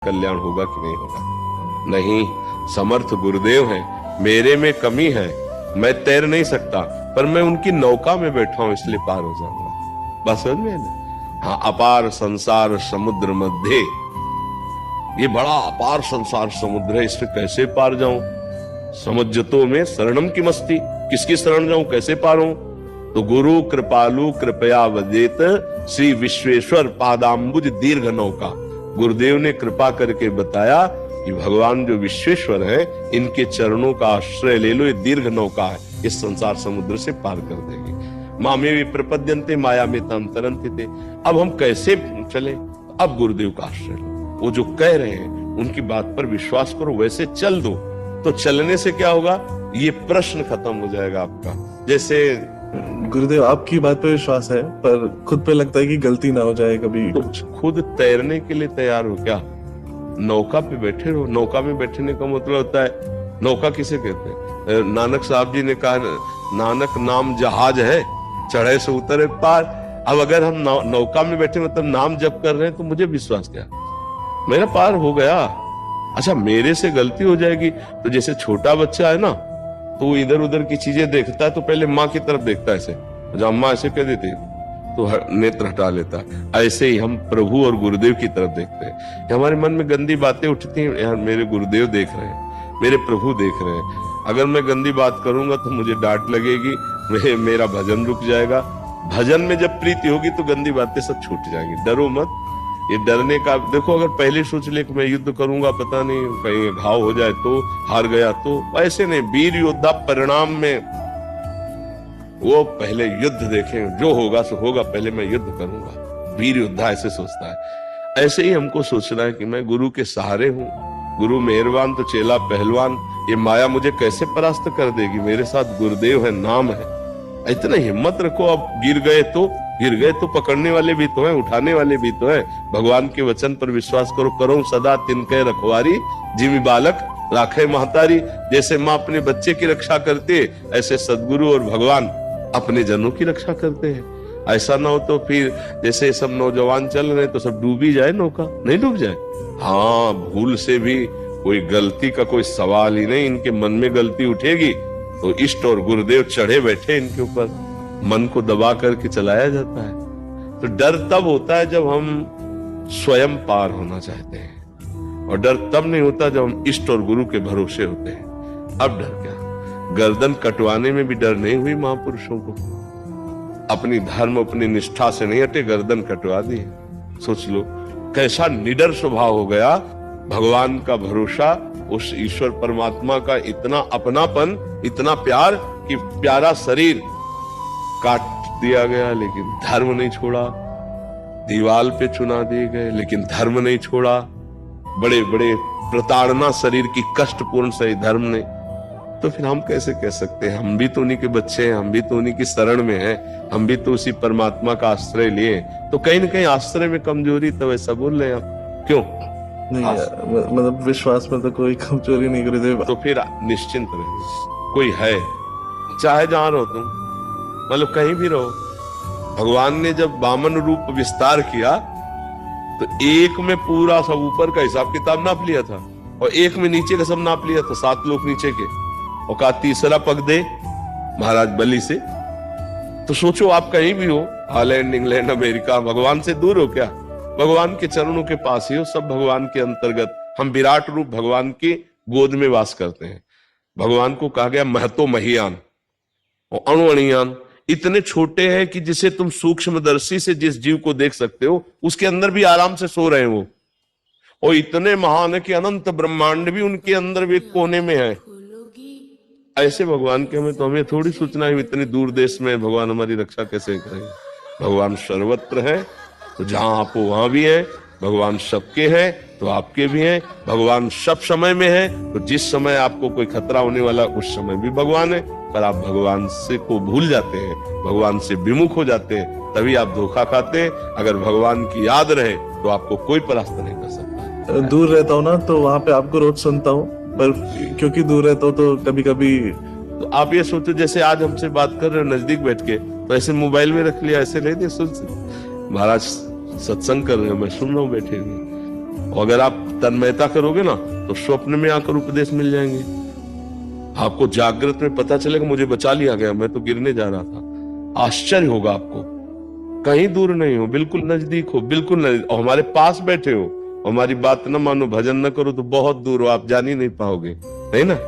कल्याण होगा कि नहीं होगा। नहीं, समर्थ गुरुदेव हैं, मेरे में कमी है, मैं तैर नहीं सकता, पर मैं उनकी नौका में बैठा हूं इसलिए पार हो जाऊंगा। बस समझ में ना। हाँ, अपार संसार समुद्र मध्य, ये बड़ा अपार संसार समुद्र है, इसमें कैसे पार जाऊं। समुज्जतो में शरणम की मस्ती, किसकी शरण जाऊं, कैसे पार हूं। तो गुरु कृपालु कृपया वदेत श्री विश्वेश्वर पादाम्बुज दीर्घ नौका। गुरुदेव ने कृपा करके बताया कि भगवान जो विश्वेश्वर है, इनके चरणों का आश्रय ले लो, ये दीर्घ नौका है, इस संसार समुद्र से पार कर देगी। मामे भी प्रपद्यन्ते माया में तंतरंते थे। अब हम कैसे चले? अब गुरुदेव का आश्रय लो, वो जो कह रहे हैं उनकी बात पर विश्वास करो, वैसे चल दो। तो चलने से क्या होगा, ये प्रश्न खत्म हो जाएगा आपका। जैसे गुरुदेव आपकी बात पे विश्वास है, पर खुद पे लगता है कि गलती ना हो जाए कभी। तो खुद तैरने के लिए तैयार हो क्या? नौका पे बैठे रहो। नौका में बैठने का मतलब होता है, नौका किसे कहते हैं? नानक साहब जी ने कहा, नानक नाम जहाज है, चढ़े से उतरे पार। अब अगर हम नौका में बैठे मतलब नाम जप कर रहे हैं, तो मुझे विश्वास क्या, मेरा पार हो गया। अच्छा, मेरे से गलती हो जाएगी तो जैसे छोटा बच्चा है ना, तो वो इधर उधर की चीजें देखता है तो पहले माँ की तरफ देखता है, ऐसे जब अम्मा ऐसे कह देती तो नेत्र हटा लेता है। ऐसे ही हम प्रभु और गुरुदेव की तरफ देखते हैं। हमारे मन में गंदी बातें उठती हैं, यार मेरे गुरुदेव देख रहे हैं, मेरे प्रभु देख रहे हैं, अगर मैं गंदी बात करूंगा तो मुझे डांट लगेगी, मेरा भजन रुक जाएगा। भजन में जब प्रीति होगी तो गंदी बातें सब छूट जाएंगी। डरो मत। ये डरने का देखो, अगर पहले सोच ले कि मैं युद्ध करूंगा, पता नहीं कहीं घाव हो जाए तो, हार गया तो, ऐसे नहीं। वीर योद्धा परिणाम में वो पहले युद्ध देखें, जो होगा सो होगा, पहले मैं युद्ध करूंगा। वीर योद्धा ऐसे सोचता है। ऐसे ही हमको सोचना है कि मैं गुरु के सहारे हूं, गुरु मेहरबान तो चेला पहलवान। ये माया मुझे कैसे परास्त कर देगी, मेरे साथ गुरुदेव है, नाम है। इतना हिम्मत रखो। अब गिर गए तो पकड़ने वाले भी तो हैं, उठाने वाले भी तो हैं। भगवान के वचन पर विश्वास करो, करो सदा तिनके रखवारी, जिमि बालक राखे महतारी। जैसे माँ अपने बच्चे की रक्षा करते, ऐसे सदगुरु और भगवान अपने जनों की रक्षा करते हैं। ऐसा ना हो तो फिर जैसे सब नौजवान चल रहे तो सब डूब ही जाए, नौका नहीं डूब जाए। हाँ, भूल से भी कोई गलती का कोई सवाल ही नहीं। इनके मन में गलती उठेगी तो इष्ट और गुरुदेव चढ़े बैठे इनके ऊपर, मन को दबा करके चलाया जाता है। तो डर तब होता है जब हम स्वयं पार होना चाहते हैं, और डर तब नहीं होता जब हम इष्ट और गुरु के भरोसे होते हैं। अब डर क्या? गर्दन कटवाने में भी डर नहीं हुई महापुरुषों को। अपनी धर्म अपनी निष्ठा से नहीं हटे, गर्दन कटवा दी। सोच लो कैसा निडर स्वभाव हो गया। भगवान का भरोसा, उस ईश्वर परमात्मा का इतना अपनापन, इतना प्यार कि प्यारा शरीर काट दिया गया लेकिन धर्म नहीं छोड़ा। दीवाल पे चुना दिए गए लेकिन धर्म नहीं छोड़ा। बड़े बड़े प्रताड़ना शरीर की कष्टपूर्ण सही धर्म ने। तो फिर हम कैसे कह सकते हैं, हम भी तो उन्हीं के बच्चे हैं, हम भी तो उन्हीं की शरण में हैं, हम भी तो उसी परमात्मा का आश्रय लिए। तो कहीं ना कहीं आश्रय में कमजोरी, तो ऐसा बोल रहे हैं आप क्यों? नहीं, मतलब विश्वास में तो कोई कमजोरी नहीं गुरुदेव। तो फिर निश्चिंत रहे, कोई है, चाहे जहां रहो तुम, मतलब कहीं भी रहो। भगवान ने जब वामन रूप विस्तार किया तो एक में पूरा सब ऊपर का हिसाब किताब नाप लिया था, और एक में नीचे का सब नाप लिया था, 7 लोग नीचे के, और कहा तीसरा पग दे महाराज बलि से। तो सोचो आप कहीं भी हो, हॉलैंड इंग्लैंड अमेरिका, भगवान से दूर हो क्या? भगवान के चरणों के पास ही हो, सब भगवान के अंतर्गत। हम विराट रूप भगवान की गोद में वास करते हैं। भगवान को कहा गया महतो महियान और अणुअणियान। इतने छोटे हैं कि जिसे तुम सूक्ष्मदर्शी से जिस जीव को देख सकते हो, उसके अंदर भी आराम से सो रहे हैं वो। और इतने महान है कि अनंत ब्रह्मांड भी उनके अंदर भी एक कोने में है। ऐसे भगवान के हमें थोड़ी सूचना है इतने दूर देश में भगवान हमारी रक्षा कैसे करेंगे। भगवान सर्वत्र है, तो जहां आप हो वहां भी है। भगवान सबके हैं तो आपके भी हैं। भगवान सब समय में है, तो जिस समय आपको कोई खतरा होने वाला उस समय भी भगवान है। पर आप भगवान से को भूल जाते हैं, भगवान से विमुख हो जाते हैं, तभी आप धोखा खाते हैं। अगर भगवान की याद रहे तो आपको कोई परास्त नहीं कर सकता। दूर रहता हूँ ना, तो वहां पे आपको रोज सुनता हूँ, पर क्योंकि दूर रहता हूँ तो कभी कभी। तो आप ये सोचो, जैसे आज हमसे बात कर रहे हो नजदीक बैठ के, तो ऐसे मोबाइल में रख लिया, ऐसे नहीं दे सुन। महाराज सत्संग कर रहे हो, मैं सुन रहा हूँ बैठे हुए, और अगर आप तन्मयता करोगे ना तो स्वप्न में आकर उपदेश मिल जाएंगे। आपको जागृत में पता चलेगा मुझे बचा लिया गया, मैं तो गिरने जा रहा था। आश्चर्य होगा आपको। कहीं दूर नहीं हो, बिल्कुल नजदीक हो, बिल्कुल नजदीक, और हमारे पास बैठे हो। हमारी बात न मानो, भजन न करो तो बहुत दूर हो, आप जान ही नहीं पाओगे, नहीं ना।